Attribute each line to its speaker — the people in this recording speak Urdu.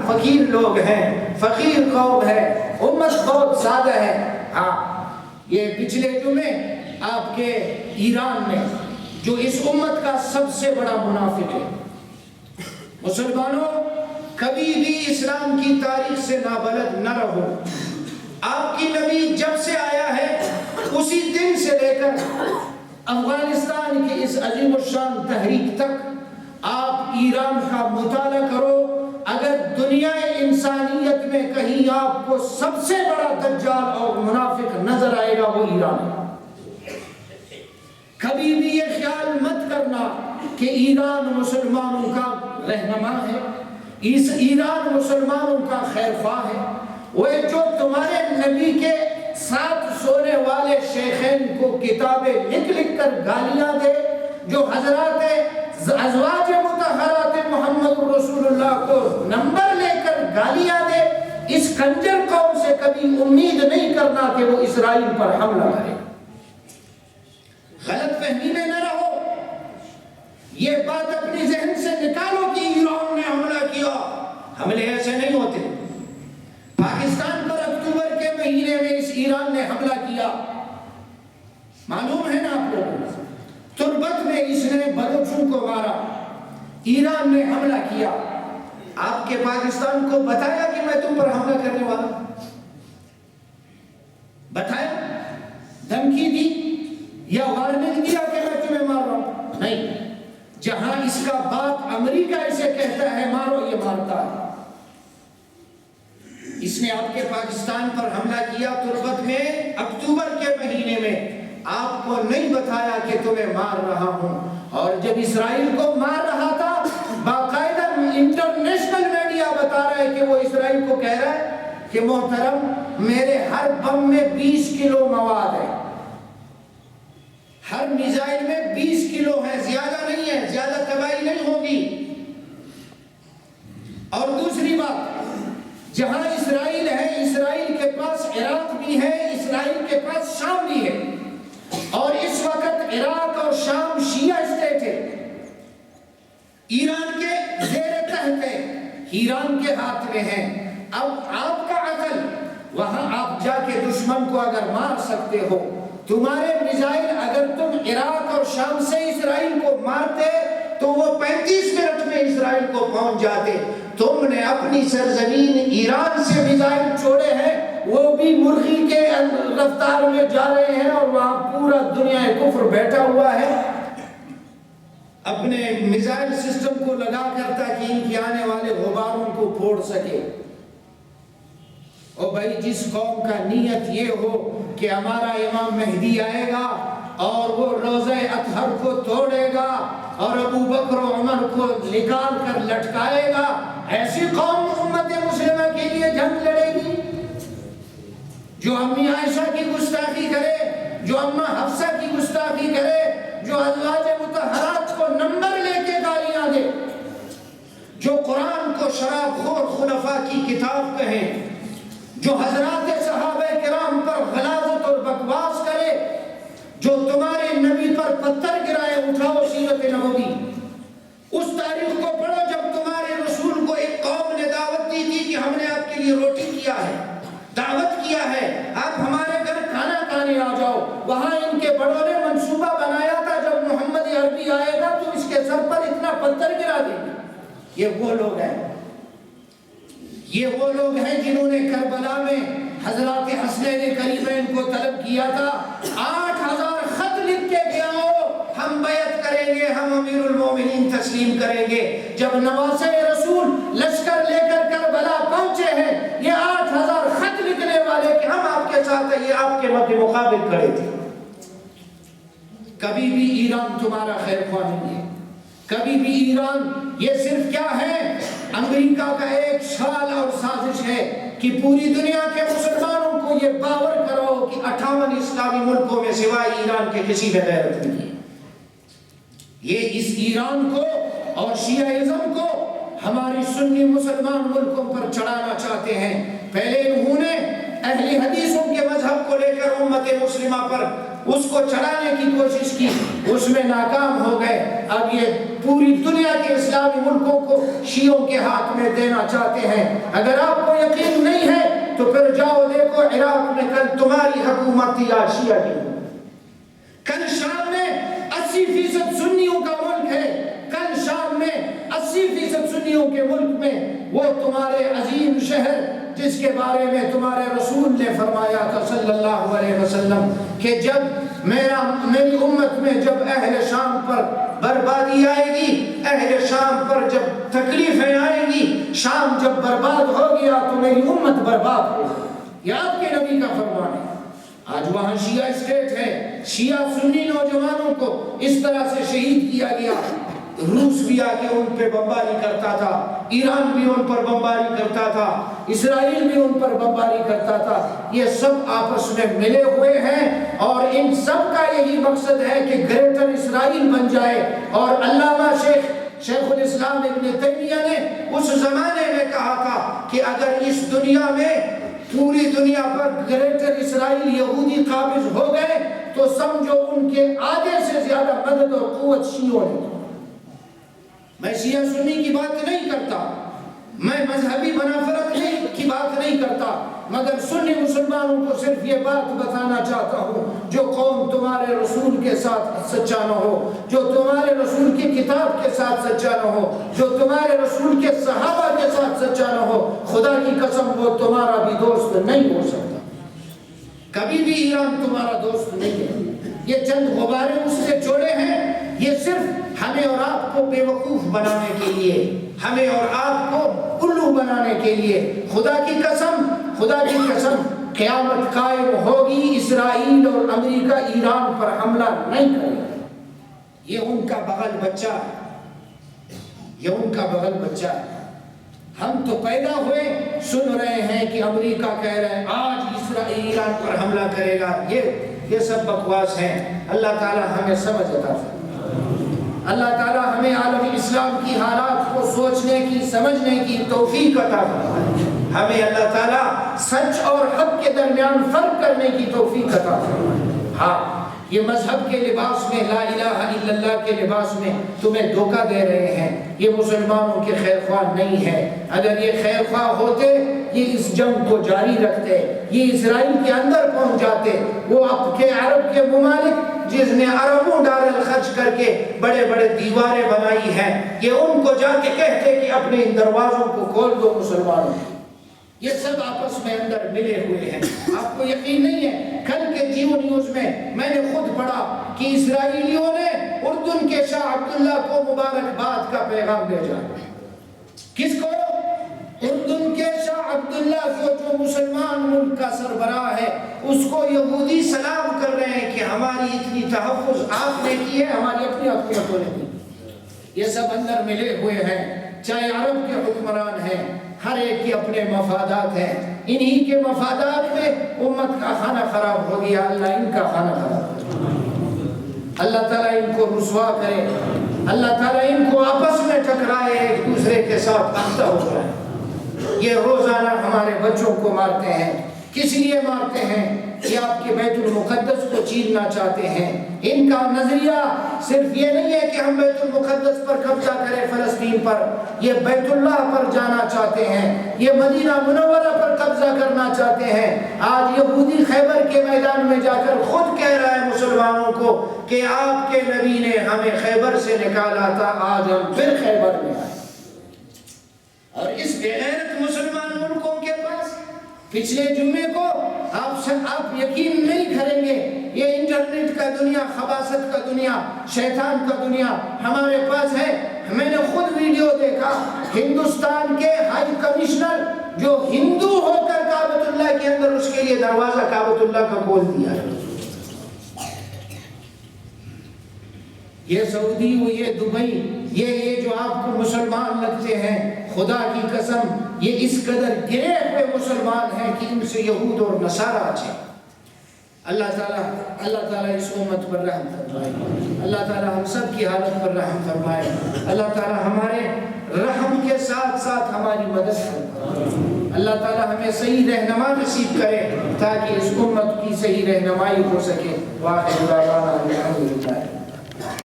Speaker 1: فقیر لوگ ہیں، فقیر قوم ہے، امت بہت سادہ ہے۔ ہاں، یہ پچھلے جمعے آپ کے ایران میں جو اس امت کا سب سے بڑا منافق ہے، مسلمانوں کبھی بھی اسلام کی تاریخ سے نابلد نہ رہو۔ آپ کی نبی جب سے آیا ہے اسی دن سے لے کر افغانستان کی اس عظیم الشان تحریک تک آپ ایران کا مطالعہ کرو۔ اگر دنیا انسانیت میں کہیں آپ کو سب سے بڑا دجال اور منافق نظر آئے گا وہ ایران ہے۔ کبھی بھی یہ خیال مت کرنا کہ ایران مسلمانوں کا رہنما ہے، اس ایران مسلمانوں کا خیر خواہ ہے۔ وہ جو تمہارے نبی کے ساتھ سونے والے شیخین کو کتابیں لکھ لکھ کر گالیاں دے، جو حضرات ازواج مطہرات محمد رسول اللہ کو نمبر لے کر گالیاں دے، اس کنجر قوم سے کبھی امید نہیں کرنا کہ وہ اسرائیل پر حملہ کرے۔ غلط فہمی میں نہ رہو، یہ بات اپنی ذہن سے نکالو کہ ایران نے حملہ کیا۔ حملے ایسے نہیں ہوتے۔ پاکستان پر اکتوبر کے مہینے میں اس ایران نے حملہ کیا، معلوم ہے نا آپ لوگوں کو۔ تربت میں اس نے بلوچوں کو مارا، ایران نے حملہ کیا۔ آپ کے پاکستان کو بتایا کہ میں تم پر حملہ کرنے والا ہوں؟ بتایا؟ دھمکی دی یا وارننگ دیا کہ میں تمہیں مار رہا ہوں؟ نہیں۔ جہاں اس کا باپ امریکہ اسے کہتا ہے مارو، یہ مارتا ہے۔ اس نے آپ کے پاکستان پر حملہ کیا تربت میں اکتوبر کے مہینے میں، آپ کو نہیں بتایا کہ تمہیں مار رہا ہوں۔ اور جب اسرائیل کو مار رہا تھا باقاعدہ انٹرنیشنل میڈیا بتا رہا ہے کہ وہ اسرائیل کو کہہ رہا ہے کہ محترم میرے ہر بم میں 20 کلو مواد ہے، ہر میزائل میں 20 کلو ہے، زیادہ نہیں ہے، زیادہ تباہی نہیں ہوگی۔ اور دوسری بات، جہاں اسرائیل ہے، اسرائیل کے پاس عراق بھی ہے، اسرائیل کے پاس شام بھی ہے، اور اس وقت عراق اور شام شیعہ اسٹیٹ ہے، ایران کے زیر تحت ہے، ایران کے ہاتھ میں ہے۔ اب آپ کا عقل، وہاں آپ جا کے دشمن کو اگر مار سکتے ہو، تمہارے میزائل اگر تم عراق اور شام سے اسرائیل کو مارتے تو وہ 35 منٹ میں اسرائیل کو پہنچ جاتے۔ تم نے اپنی سرزمین ایران سے میزائل چھوڑے ہیں، وہ بھی مرغی کے رفتار میں جا رہے ہیں، اور وہاں پورا دنیا کفر بیٹھا ہوا ہے اپنے میزائل سسٹم کو لگا کر تاکہ ان کے آنے والے غباروں کو پھوڑ سکے۔ اور بھائی جس قوم کا نیت یہ ہو کہ ہمارا امام مہدی آئے گا اور وہ روزہ اطہر کو توڑے گا اور ابو بکر و عمر کو نکال کر لٹکائے گا، ایسی قوم امت مسلمہ کے لیے جنگ لڑے گی؟ جو امی عائشہ کی گستاخی کرے، جو اماں حفصہ کی گستاخی کرے، جو ازواج مطہرات کو نمبر لے کے گالیاں دے، جو قرآن کو شراب خور خلفاء کی کتاب کہے، جو حضرات صحابہ کرام پر غلاظت اور بکواس کرے، جو تمہارے نبی پر پتھر گرائے، اٹھاؤ سیرت نبوی، اس تاریخ کو پڑھو جب تمہارے رسول کو ایک قوم نے دعوت دی تھی کہ ہم نے آپ کے لیے روٹی کیا ہے، دعوت کیا ہے، آپ ہمارے گھر کھانا کھانے آ جاؤ۔ وہاں ان کے بڑوں نے منصوبہ بنایا تھا جب محمد عربی آئے گا تو اس کے سر پر اتنا پتھر گرا دیں گے۔ یہ وہ لوگ ہیں، یہ وہ لوگ ہیں جنہوں نے کربلا میں حضرات حسنین کریمین کو طلب کیا تھا، 8000 خط لکھ کے گیا ہو، ہم بیعت کریں گے، ہم امیر المومنین تسلیم کریں گے۔ جب نواسہ رسول لشکر لے کر کربلا پہنچے ہیں، یہ 8000 خط لکھنے والے کہ ہم آپ کے ساتھ ہیں، یہ آپ کے مد مقابل کھڑے تھے۔ کبھی بھی ایران تمہارا خیر خواہ نہیں ہے، کبھی بھی ایران یہ صرف کیا ہے، امریکہ کا ایک شال اور سازش ہے کہ پوری دنیا کے مسلمانوں کو یہ باور کرو کہ 58 اسلامی ملکوں میں سوائے ایران کے کسی میں غیرت نہیں ہے۔ یہ اس ایران کو اور شیعہ کو ہماری سنی مسلمان ملکوں پر چڑھانا چاہتے ہیں۔ پہلے انہوں نے اہل حدیثوں کے مذہب کو لے کر امت مسلمہ پر اس کو چڑھانے کی کوشش کی، اس میں ناکام ہو گئے۔ اب یہ پوری دنیا کے اسلامی ملکوں کو شیعوں کے ہاتھ میں دینا چاہتے ہیں۔ اگر آپ کو یقین نہیں ہے تو پھر جاؤ دیکھو عراق میں کل تمہاری حکومت یا شیعہ کی، کل شام میں 80% سنیوں کا ملک ہے، کل شام میں 80% سنیوں کے ملک میں وہ تمہارے عظیم شہر جس کے بارے میں تمہارے رسول نے فرمایا تھا صلی اللہ علیہ وسلم کہ جب میری امت میں جب اہل شام پر بربادی آئے گی، اہل شام پر جب تکلیفیں آئیں گی، شام جب برباد ہو گیا تو میری امت برباد ہو گئی۔ یہ آپ کے نبی کا فرمان ہے۔ آج وہاں شیعہ اسٹیٹ ہے، شیعہ سنی نوجوانوں کو اس طرح سے شہید کیا گیا۔ روس بھی آ کے ان پہ بمباری کرتا تھا، ایران بھی ان پر بمباری کرتا تھا، اسرائیل بھی ان پر بمباری کرتا تھا۔ یہ سب آپس میں ملے ہوئے ہیں اور ان سب کا یہی مقصد ہے کہ گریٹر اسرائیل بن جائے۔ اور علامہ شیخ الاسلام ابن تیمیہ نے اس زمانے میں کہا تھا کہ اگر اس دنیا میں پوری دنیا پر گریٹر اسرائیل یہودی قابض ہو گئے تو سمجھو ان کے آدھے سے زیادہ مدد اور قوت شیعوں نے۔ میں شیعہ سنی کی بات نہیں کرتا، میں مذہبی منافرت کی بات نہیں کرتا، مگر سنی مسلمانوں کو صرف یہ بات بتانا چاہتا ہوں، جو قوم تمہارے رسول کے ساتھ سچا نہ ہو، جو تمہارے رسول کی کتاب کے ساتھ سچا نہ ہو، جو تمہارے رسول کے صحابہ کے ساتھ سچا نہ ہو، خدا کی قسم وہ تمہارا بھی دوست نہیں ہو سکتا۔ کبھی بھی ایران تمہارا دوست نہیں ہے۔ یہ چند غبارے اس سے جوڑے ہیں، یہ صرف ہمیں اور آپ کو بے وقوف بنانے کے لیے، ہمیں اور آپ کو الو بنانے کے لیے۔ خدا کی قسم قیامت قائم ہوگی، اسرائیل اور امریکہ ایران پر حملہ نہیں کرے گا۔ یہ ان کا بغل بچہ ہے، یہ ان کا بغل بچہ ہے۔ ہم تو پیدا ہوئے سن رہے ہیں کہ امریکہ کہہ رہے ہیں آج اسرائیل ایران پر حملہ کرے گا۔ یہ سب بکواس ہیں۔ اللہ تعالی ہمیں سمجھ عطا فرمائے۔ اللہ تعالی ہمیں عالم اسلام کی حالات کو سوچنے کی، سمجھنے کی توفیق عطا فرمائے۔ ہمیں اللہ تعالی سچ اور حق کے درمیان فرق کرنے کی توفیق عطا فرمائے۔ ہاں، یہ مذہب کے لباس میں، لا الہ الا اللہ کے لباس میں تمہیں دھوکہ دے رہے ہیں۔ یہ مسلمانوں کے خیر خواہ نہیں ہے۔ اگر یہ خیر خواہ ہوتے یہ اس جنگ کو جاری رکھتے، یہ اسرائیل کے اندر پہنچ جاتے۔ وہ اب کے عرب کے ممالک جس نے اربوں ڈالر خرچ کر کے بڑے بڑے دیواریں بنائی ہیں، یہ ان کو جا کے کہتے کہ اپنے ان دروازوں کو کھول دو مسلمانوں۔ یہ سب آپس میں اندر ملے ہوئے ہیں۔ آپ کو یقین نہیں ہے، کل کے جیو نیوز میں نے خود پڑھا کہ اسرائیلیوں نے اردن کے شاہ عبداللہ کو مبارکباد کا پیغام بھیجا۔ کس کو؟ اردن کے شاہ عبداللہ کو، جو مسلمان ملک کا سربراہ ہے، اس کو یہودی سلام کر رہے ہیں کہ ہماری اتنی تحفظ آپ نے کی ہے، ہماری اپنی حکومتوں نے کی۔ یہ سب اندر ملے ہوئے ہیں، چاہے عرب کے حکمران ہیں، ہر ایک کے اپنے مفادات ہیں۔ انہی کے مفادات میں امت کا کھانا خراب ہو گیا۔ اللہ ان کا کھانا خراب کرے، اللہ تعالیٰ ان کو رسوا کرے، اللہ تعالیٰ ان کو آپس میں ٹکرائے، ایک دوسرے کے ساتھ اختہ ہو جائے۔ یہ روزانہ ہمارے بچوں کو مارتے ہیں، کس لیے مارتے ہیں؟ یہ آپ کے بیت المقدس کو چھیننا چاہتے ہیں۔ ان کا نظریہ صرف یہ نہیں ہے کہ ہم بیت المقدس پر قبضہ کریں، فلسطین پر، یہ بیت اللہ پر جانا چاہتے ہیں، یہ مدینہ منورہ پر قبضہ کرنا چاہتے ہیں۔ آج یہودی خیبر کے میدان میں جا کر خود کہہ رہا ہے مسلمانوں کو کہ آپ کے نبی نے ہمیں خیبر سے نکالا تھا، آج ہم پھر خیبر میں آئے۔ اور اس بے غیرت مسلمان ملکوں کے پاس پچھلے جمعے کو آپ یقین نہیں کریں گے، یہ انٹرنیٹ کا دنیا، خباثت کا دنیا، شیطان کا دنیا ہمارے پاس ہے۔ میں نے خود ویڈیو دیکھا، ہندوستان کے ہائی کمشنر جو ہندو ہو کر کعبۃ اللہ کے اندر اس کے لیے دروازہ کعبۃ اللہ کا کھول دیا ہے۔ یہ سعودی، یہ دبئی، یہ جو آپ کو مسلمان لگتے ہیں، خدا کی قسم یہ اس قدر گرے ہوئے مسلمان ہیں کہ ان سے یہود اور نصارہ اچھے۔ اللہ تعالیٰ اس امت پر رحم فرمائے، اللہ تعالیٰ ہم سب کی حالت پر رحم فرمائے، اللہ تعالیٰ ہمارے رحم کے ساتھ ساتھ ہماری مدد فرمائے، اللہ تعالیٰ ہمیں صحیح رہنما نصیب کرے تاکہ اس امت کی صحیح رہنمائی ہو سکے۔ وآخر دعوانا الحمدللہ۔